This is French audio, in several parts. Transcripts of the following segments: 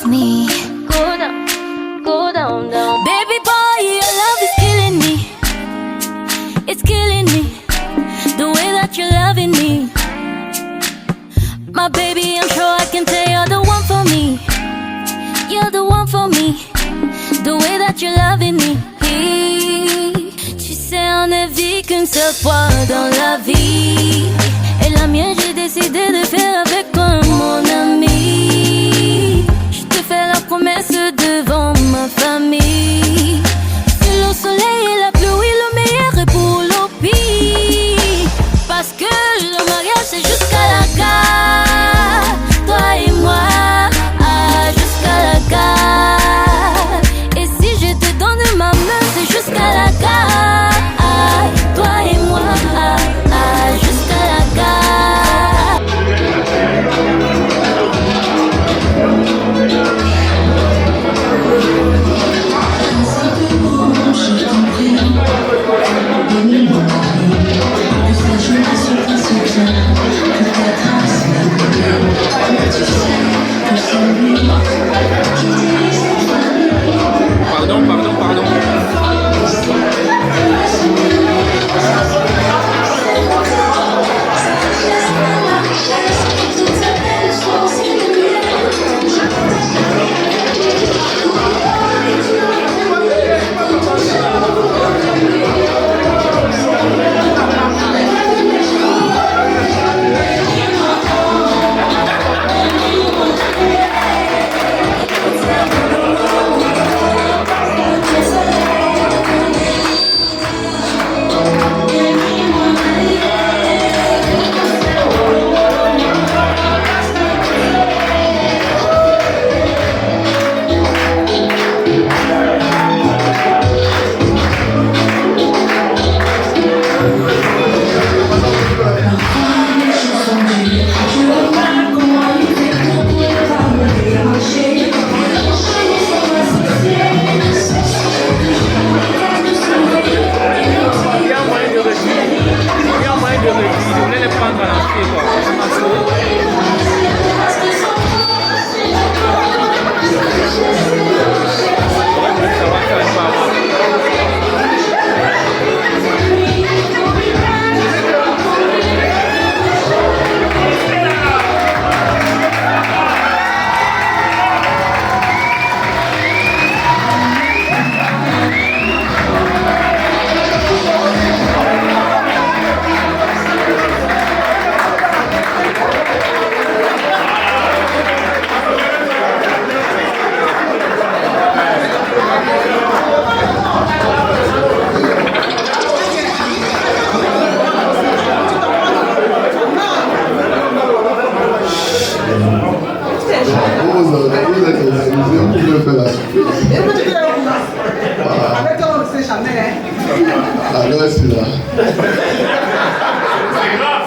me. Go down, down. Baby boy, your love is killing me. It's killing me. The way that you're loving me. My baby, I'm sure I can tell you're the one for me. You're the one for me. The way that you're loving me. Tu sais, on ne vit qu'une seule fois dans la vie. Et la mienne, j'ai décidé de faire avec toi, mon ami. Je te fais la promesse devant ma famille. C'est le soleil et la pluie, le meilleur est pour le pire. Parce que le mariage, c'est jusqu'à la gare. Toi et moi, jusqu'à la gare. Et si je te donne ma main, c'est jusqu'à la gare. Toi et moi, jusqu'à la gare. Pardon.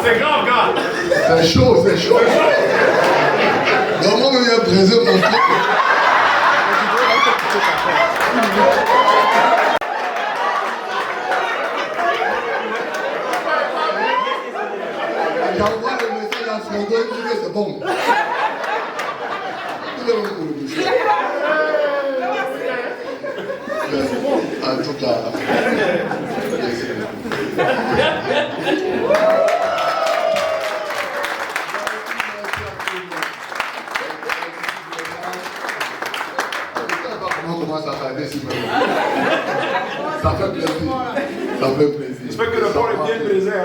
C'est grave, gars. C'est chaud. Normalement, il y a brisé mon frère. J'envoie le message à Fredo, il dit que c'est bon. En tout cas. Comment ça va aller, ça fait plaisir. Ça fait plaisir. J'espère que le corps est bien brisé.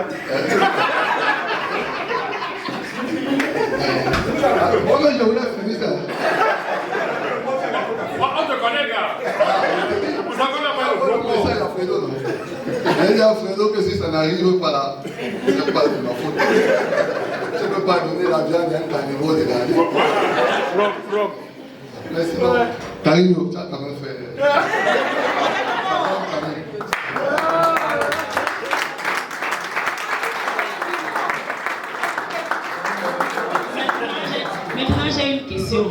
Moi, je voulais finir ça. On te connaît, gars. Vous en connaissez pas le problème. C'est ça, Alfredo, non? Il dit à Alfredo que si ça n'arrive pas là, c'est pas de ma faute. Je ne peux pas donner la viande à un carnivore de garder. Mais sinon, Carino, tu as quand même fait. Maintenant, j'ai une question.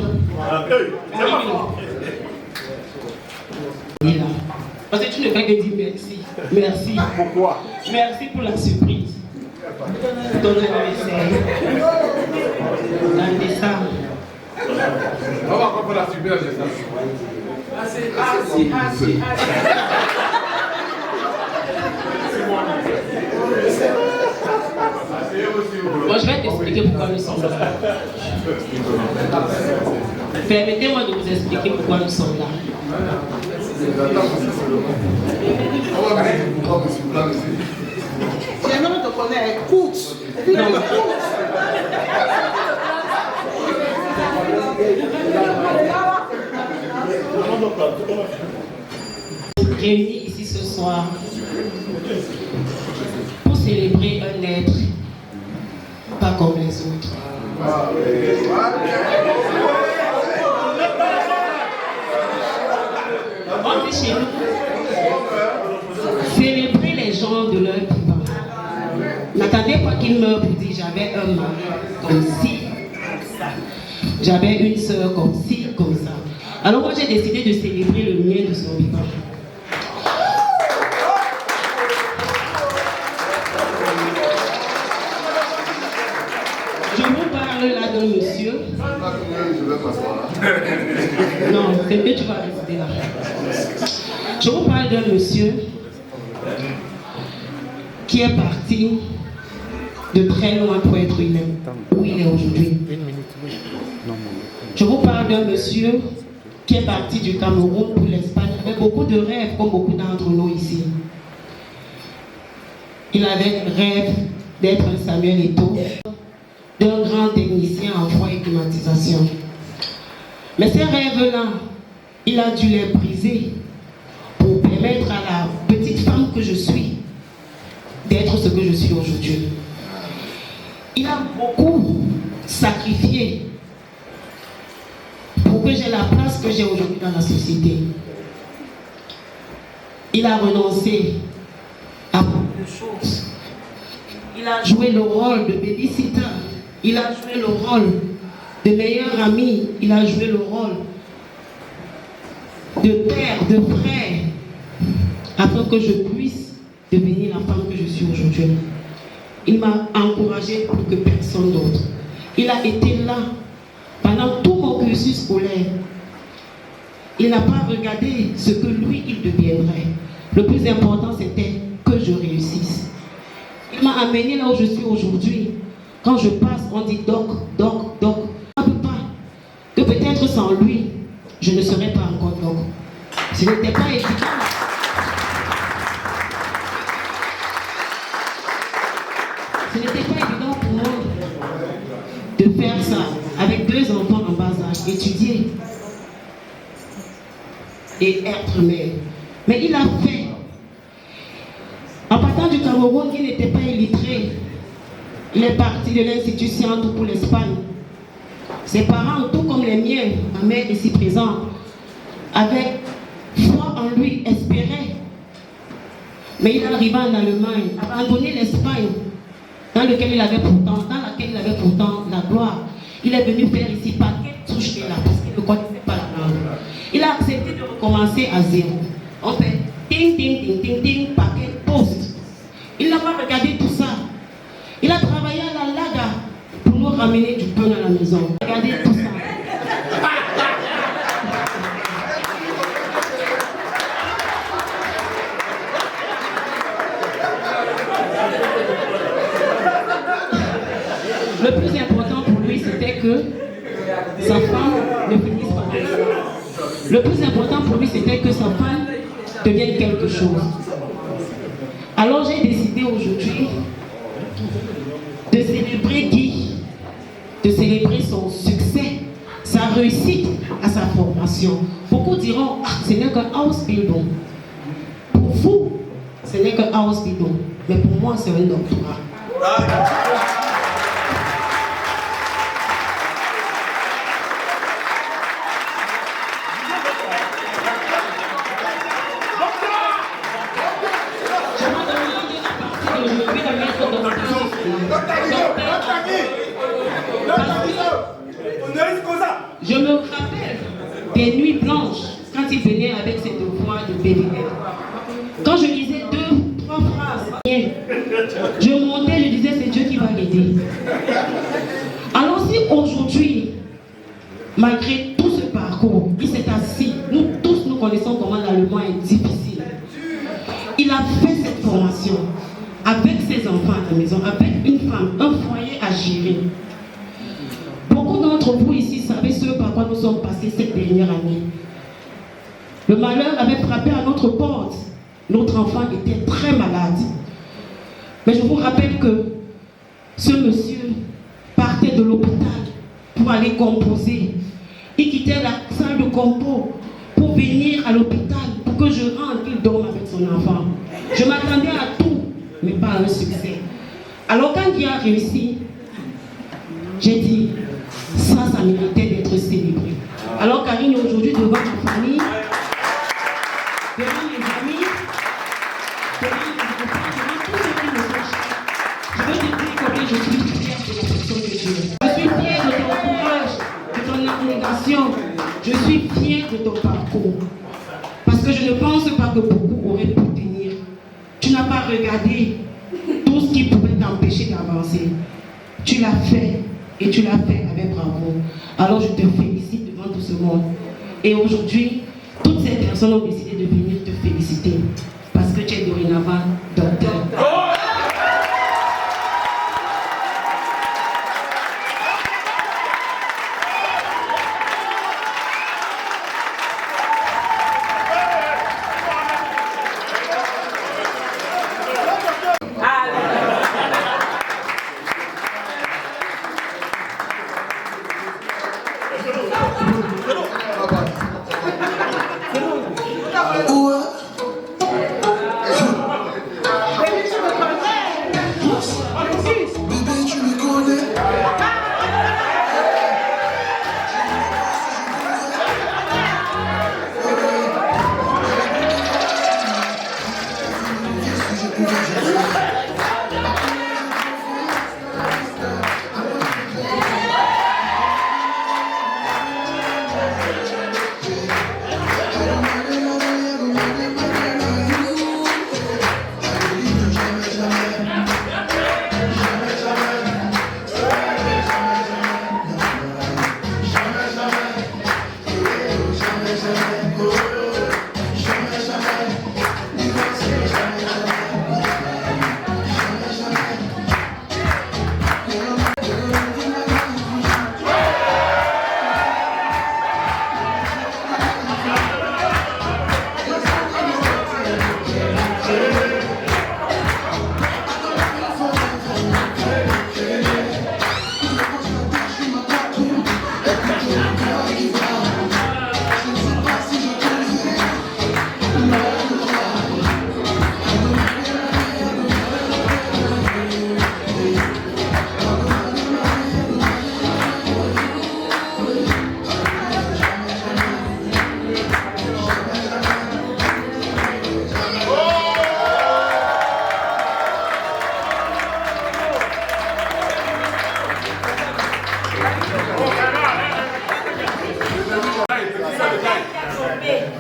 Parce que tu ne fais que dire merci. Merci. Pourquoi? Merci pour la surprise. Ton anniversaire. En décembre. On va encore faire la super gestation. Moi, je vais t'expliquer pourquoi nous sommes là. Permettez-moi de vous expliquer pourquoi nous sommes là. J'aimerais te connaître, écoute. Non. Réunis ici ce soir pour célébrer un être pas comme les autres. On dit chez nous, célébrer les gens de leur vivant. N'attendez pas qu'ils meurent pour dire j'avais un mari comme ci, ça. J'avais une soeur comme ci, comme ça. Alors moi j'ai décidé de célébrer le mien de son vivant. Je vous parle là d'un monsieur. Je vais m'asseoir. Non, c'est mieux, tu vas rester là. Je vous parle d'un monsieur qui est parti de très loin pour être humain, où il est aujourd'hui. Je vous parle d'un monsieur qui est parti du Cameroun pour l'Espagne avec beaucoup de rêves, comme beaucoup d'entre nous ici. Il avait le rêve d'être un Samuel Eto'o, d'un grand technicien en froid et climatisation. Mais ces rêves-là, il a dû les briser pour permettre à la petite femme que je suis d'être ce que je suis aujourd'hui. Il a beaucoup sacrifié pour que j'ai la place que j'ai aujourd'hui dans la société. Il a renoncé à beaucoup de choses. Il a joué le rôle de babysitter. Il a joué le rôle de meilleur ami. Il a joué le rôle de père, de frère, afin que je puisse devenir la femme que je suis aujourd'hui. Il m'a encouragé plus que personne d'autre. Il a été là pendant tout mon cursus scolaire. Il n'a pas regardé ce que lui, il deviendrait. Le plus important, c'était que je réussisse. Il m'a amené là où je suis aujourd'hui. Quand je passe, on dit doc, doc, doc. Je ne peux pas. Que peut-être sans lui, je ne serais pas encore doc. Ce n'était pas évident. Ce n'était pas évident pour moi de faire ça avec 2 enfants en bas âge, étudier et être mère. Mais il a fait. En partant du Cameroun, il n'était pas illettré. Il est parti de l'Institut Sciences pour l'Espagne. Ses parents, tout comme les miens, ma mère ici présente, avec foi en lui, espéraient. Mais il est arrivé en Allemagne, abandonné l'Espagne, dans laquelle il avait pourtant la gloire. Il est venu faire ici par quelle touche là, parce qu'il ne connaissait pas la langue. Il a accepté de recommencer à zéro. On fait ting, ting, ting, ting, ting, paquet, poste. Il n'a pas regardé tout ça. Il a travaillé à la laga pour nous ramener du pain à la maison. Regardez tout ça. Le plus important pour lui, c'était que sa femme ne finisse pas. Le plus important pour lui, c'était que sa femme devienne quelque chose. Alors j'ai décidé aujourd'hui de célébrer Guy, de célébrer son succès, sa réussite à sa formation. Beaucoup diront, ah, ce n'est qu'un Ausbildung. Pour vous, ce n'est qu'un Ausbildung. Mais pour moi, c'est un doctorat. Je me rappelle des nuits blanches quand il venait avec cette voix de bébé. Quand je lisais 2 ou 3 phrases, je montais, je disais c'est Dieu qui va l'aider. Alors si aujourd'hui, ma connaissons comment l'allemand est difficile. Il a fait cette formation avec ses enfants à la maison, avec une femme, un foyer à gérer. Beaucoup d'entre vous ici savez ce par quoi nous sommes passés cette dernière année. Le malheur avait frappé à notre porte. Notre enfant était très malade. Mais je vous rappelle que ce monsieur partait de l'hôpital pour aller composer. Il quittait la salle de compo pour venir à l'hôpital pour que je rentre, qu'il dorme avec son enfant. Je m'attendais à tout, mais pas à un succès. Alors quand il a réussi, j'ai dit, ça méritait d'être célébré. Alors Karine est aujourd'hui devant ma famille, devant mes amis, devant mes enfants, devant tous ceux qui me sont chers. Je veux te dire combien je suis fière de la personne que tu es. Je suis fière de ton courage, de ton abnégation. Je suis fière de ton parcours. Parce que je ne pense pas que beaucoup auraient pu tenir. Tu n'as pas regardé tout ce qui pouvait t'empêcher d'avancer. Tu l'as fait et tu l'as fait avec bravoure. Alors je te félicite devant tout ce monde. Et aujourd'hui, toutes ces personnes ont décidé de venir te féliciter. Parce que tu es dorénavant docteur.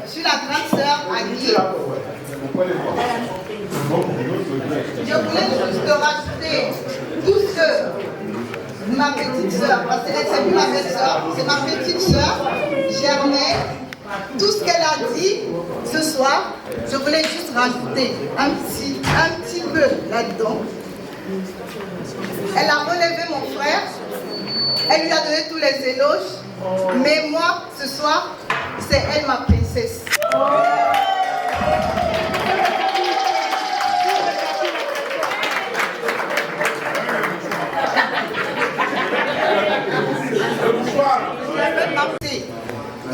Je suis la grande sœur Agui. Je voulais juste rajouter tout ce ma petite sœur, parce que c'est plus ma belle sœur, c'est ma petite sœur, Germaine. Tout ce qu'elle a dit ce soir, je voulais juste rajouter un petit peu là-dedans. Elle a relevé mon frère, elle lui a donné tous les éloges, mais moi, ce soir, c'est elle ma princesse.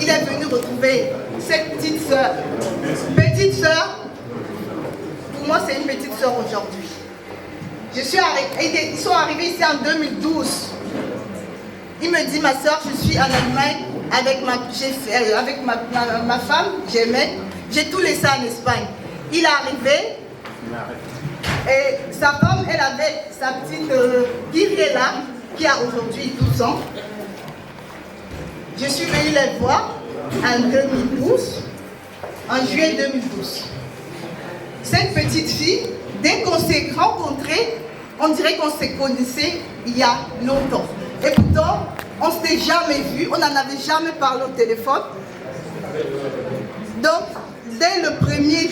Il est venu retrouver cette petite sœur. Petite sœur, pour moi c'est une petite sœur aujourd'hui. Ils sont arrivés ici en 2012. Il me dit, ma sœur, je suis en Allemagne avec ma femme, j'aimais. J'ai tout laissé en Espagne. Il est arrivé et sa femme, elle avait sa petite Guiriella qui a aujourd'hui 12 ans. Je suis venue les voir en 2012, en juillet 2012. Cette petite fille, dès qu'on s'est rencontrés, on dirait qu'on se connaissait il y a longtemps. Et pourtant, on ne s'était jamais vu, on n'en avait jamais parlé au téléphone. Donc, dès le premier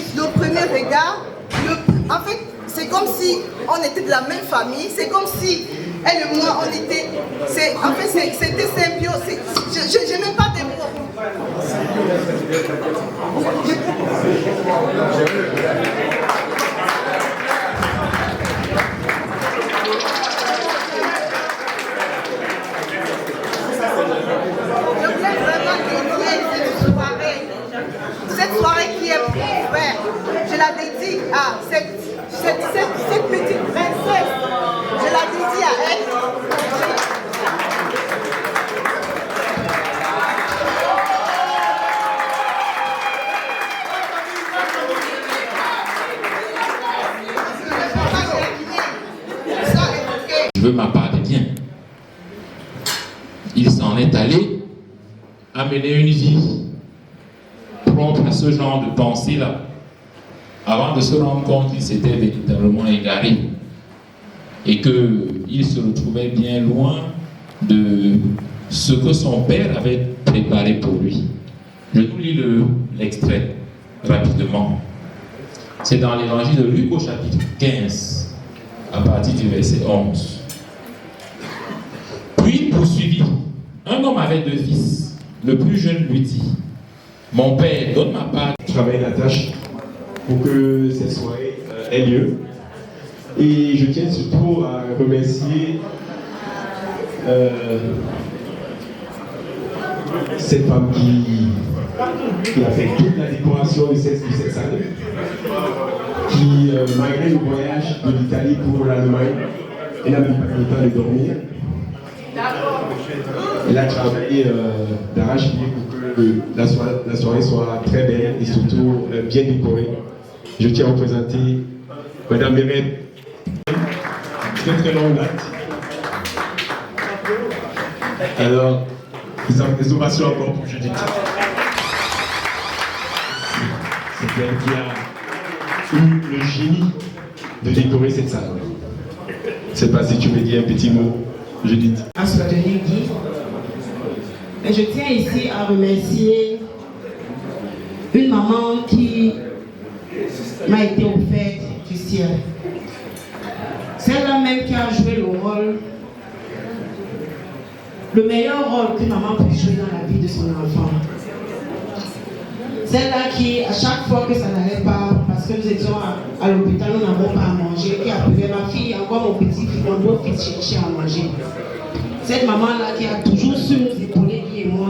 regard, en fait, c'est comme si on était de la même famille. C'est comme si elle et moi, on était... En fait, c'était symbiose. Je n'ai même pas des mots. Je voulais vraiment dédier cette soirée qui est pour mon frère. Je la dédie à cette petite princesse. Je la dédie à elle. Je veux ma part des biens. Il s'en est allé à mener une vie propre à ce genre de pensée-là, avant de se rendre compte qu'il s'était véritablement égaré et qu'il se retrouvait bien loin de ce que son père avait préparé pour lui. Je vous lis l'extrait rapidement. C'est dans l'évangile de Luc au chapitre 15, à partir du verset 11. Puis il poursuivit. Un homme avait 2 fils. Le plus jeune lui dit: mon père, donne ma part. Travailler la tâche pour que cette soirée ait lieu. Et je tiens surtout à remercier cette femme qui a fait toute la décoration de cette salle, qui, malgré le voyage de l'Italie pour l'Allemagne, elle n'a même pas eu le temps de dormir. Elle a travaillé d'arrache-pied pour que la soirée soit très belle et surtout bien décorée. Je tiens à vous présenter Madame Mérène, très longue date. Alors, des ovations encore pour Judith. C'est elle qui a eu le génie de décorer cette salle. Je ne sais pas si tu veux dire un petit mot, Judith. Et je tiens ici à remercier une maman qui m'a été offerte du ciel. Celle-là même qui a joué le meilleur rôle qu'une maman peut jouer dans la vie de son enfant. Celle-là qui, à chaque fois que ça n'allait pas, parce que nous étions à l'hôpital, nous n'avons pas à manger, qui appelait ma fille, encore mon petit-fils, mon beau-fils chercher à manger. Cette maman-là qui a toujours su nous épauler, Guy et moi.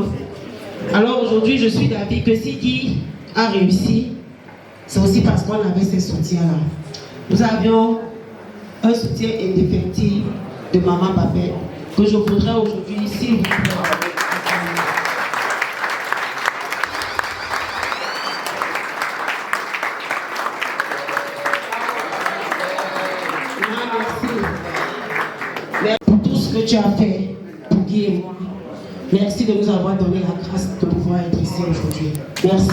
Alors aujourd'hui, je suis d'avis que si Guy a réussi, c'est aussi parce qu'on avait ces soutiens-là. Nous avions un soutien indéfectible de maman Babette, que je voudrais aujourd'hui, s'il vous plaît. Merci pour tout ce que tu as fait pour Guy et moi. Merci de nous avoir donné la grâce de pouvoir être ici aujourd'hui. Merci.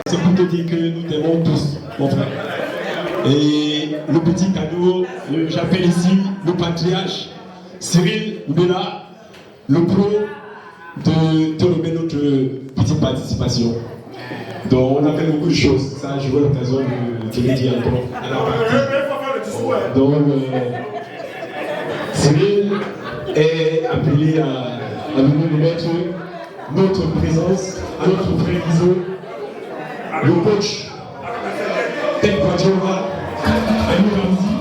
C'est pour te dire que nous t'aimons tous, mon frère. Et le petit cadeau, j'appelle ici le patriarche Cyril Mbela, le pro, de te remettre notre petite participation. Donc on a fait beaucoup de choses, ça j'aurai l'occasion de le dire encore à la partie. Donc Cyril est appelé à venir nous mettre notre présence à notre frère Iso, le coach Tel Quadjova, Anou Ramzi.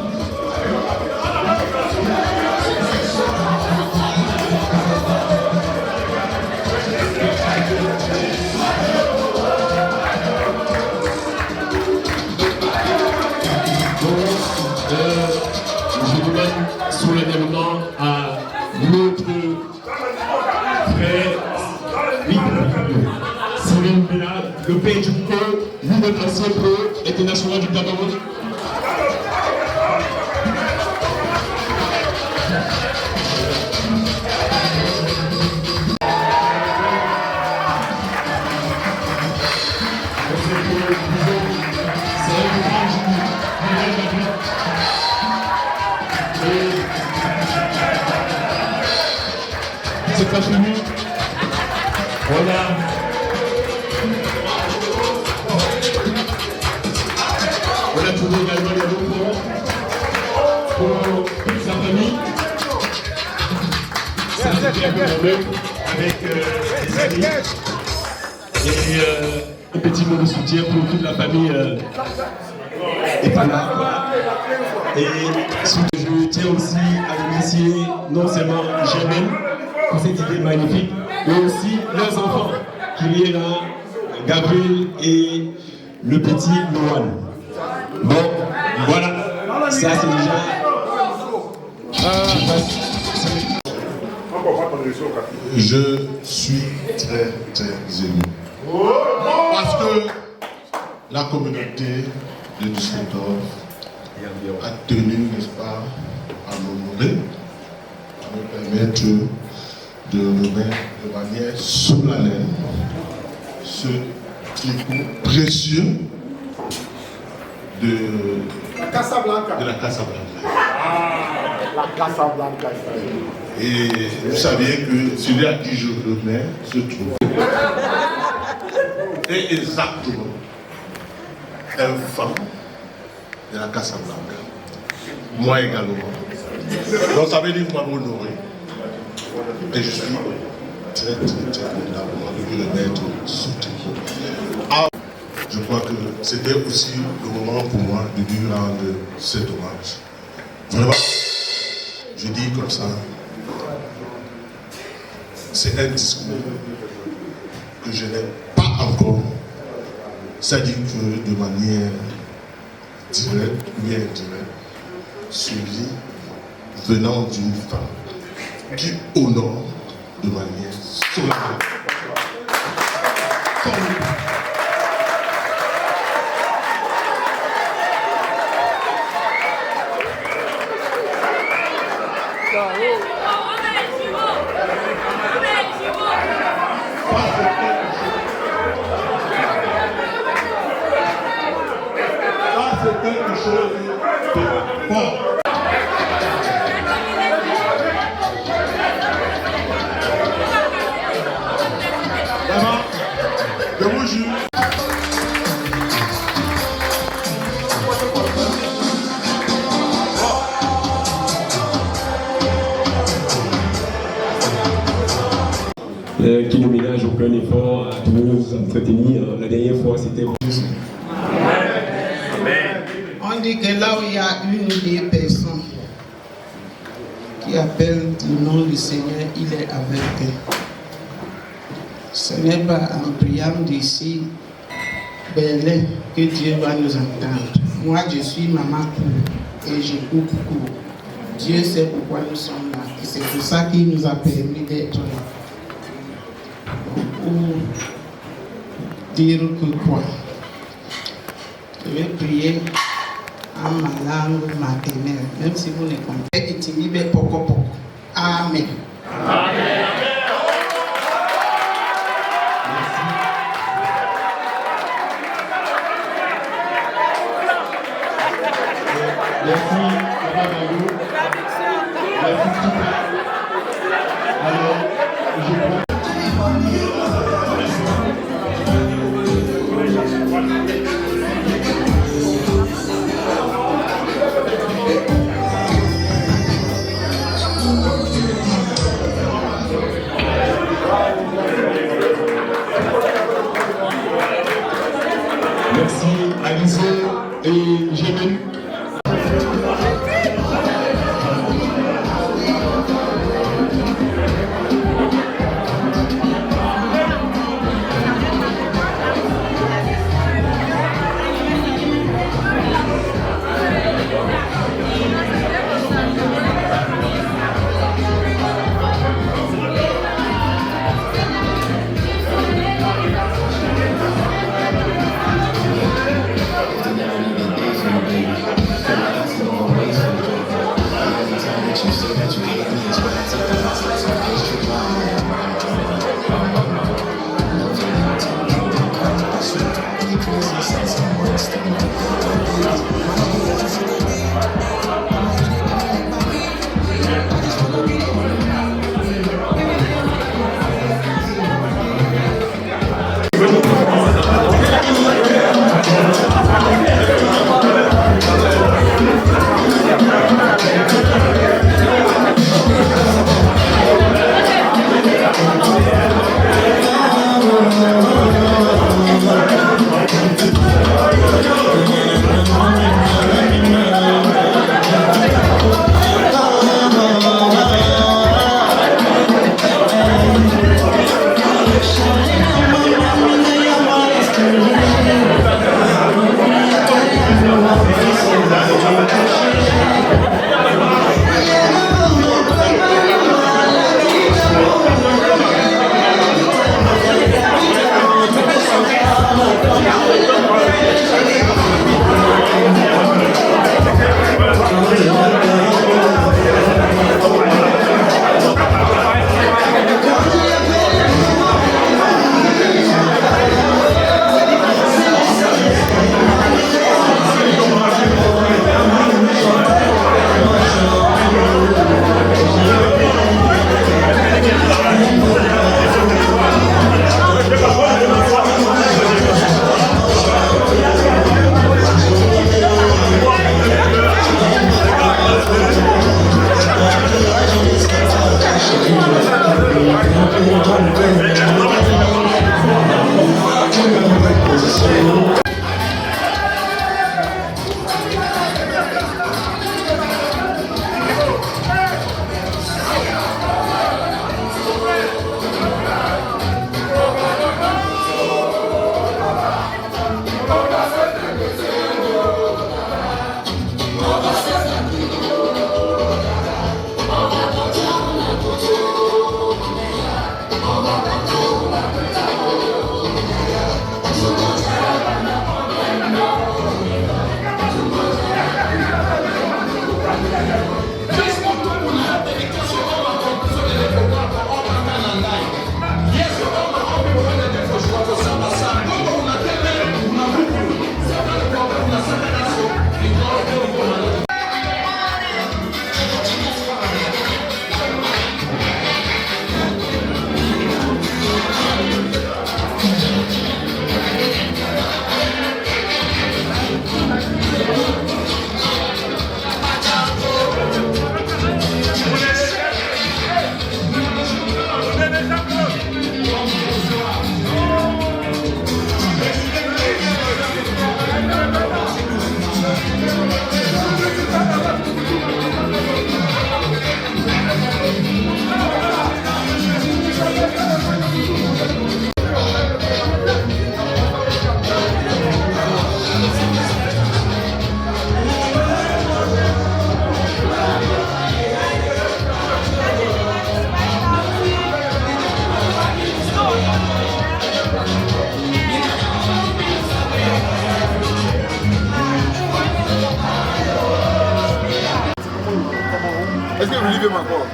Je vous mets solennellement à notre frère Cyril Mbela, le père du pro, lui notre ancien pro international du Cameroun. c'est pas fini. Voilà. On a trouvé également les locaux pour toute sa famille. Ça c'était un peu heureux avec les amis. Et un petit mot de soutien pour toute la famille Epana. Et je tiens aussi à remercier non seulement Germaine pour cette idée magnifique, mais aussi leurs enfants, Kylian, Gabriel et le petit Noan. Bon, voilà, ça c'est déjà. Je suis très ému. Parce que la communauté de Düsseldorf a tenu, n'est-ce pas, à m'honorer, à me permettre de remettre de manière solennelle ce tricot précieux de la Casablanca. La Casablanca. Et vous saviez que celui à qui je remets se trouve est exactement un fan de la Casablanca. Moi également. Donc ça veut dire que vous m'avez honoré. Et je suis très content de lui remettre ce tricot. Ah, je crois que c'était aussi le moment pour moi de lui rendre cet hommage. Vraiment, je dis comme ça, c'est un discours que je n'ai pas encore, c'est-à-dire que de manière directe ou indirecte, suivi venant d'une femme qui honore de manière solennelle. C'est quelque chose de fort. Vraiment, je vous jure. Qui ne ménage aucun effort à nous entretenir. La dernière fois, c'était. On dit que là où il y a une ou deux personnes qui appellent le nom du Seigneur, il est avec eux. Ce n'est pas en priant d'ici, Berlin, que Dieu va nous entendre. Moi, je suis maman court et je coupe court. Dieu sait pourquoi nous sommes là. Et c'est pour ça qu'il nous a permis d'être là. Pour dire que quoi? Je vais prier en ma langue maternelle, même si vous ne comprenez pas. Amen. Amen. Merci, Papa Magou. Merci, Tita. Alors, je crois. veut encore.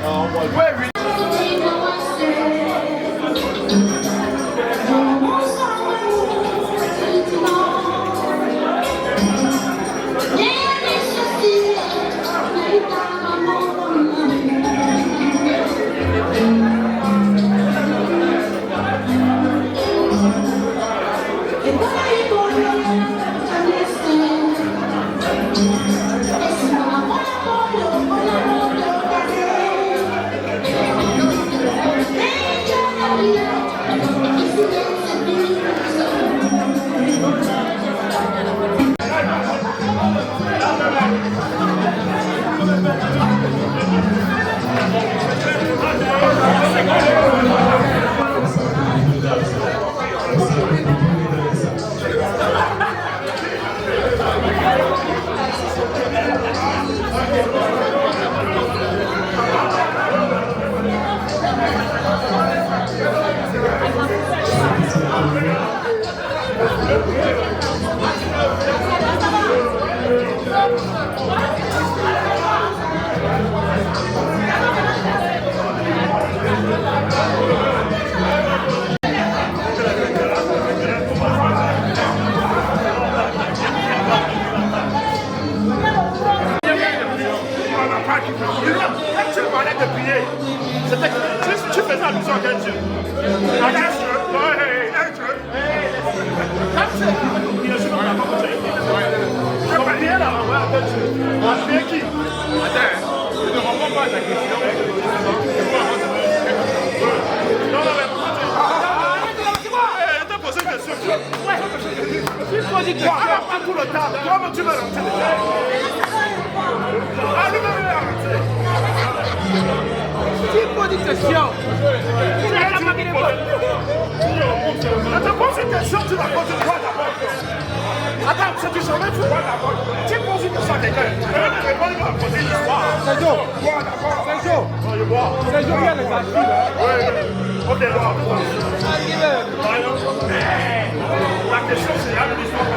Tu faisais allusion à quel Dieu? À quel Dieu? Bien sûr, on n'a pas compris. Je ne peux rien à renvoyer à quel Dieu. On a fait qui? Attends, je ne réponds pas à ta question. Non, mais pourquoi tu... Je t'ai posé une question. Il faut dire quoi? Pas tout le temps. Toi-même, tu vas rentrer dedans. Ah, lui-même, il va rentrer. Tu poses une question. Tu n'as pas de réponse. Je te pose une question, tu la poses une fois d'abord. Attends, c'est du sommet, tu vois d'abord. Tu poses une question à quelqu'un. Tu peux répondre, il va poser l'histoire. C'est chaud. Bois d'abord. C'est chaud. Non, je bois. C'est chaud, il y a les archives. Oui. Ok, bois. La question, c'est là l'histoire.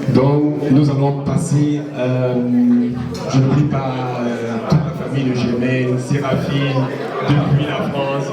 Donc nous allons passer, je n'oublie pas toute la famille de Germaine, Séraphine, depuis la France.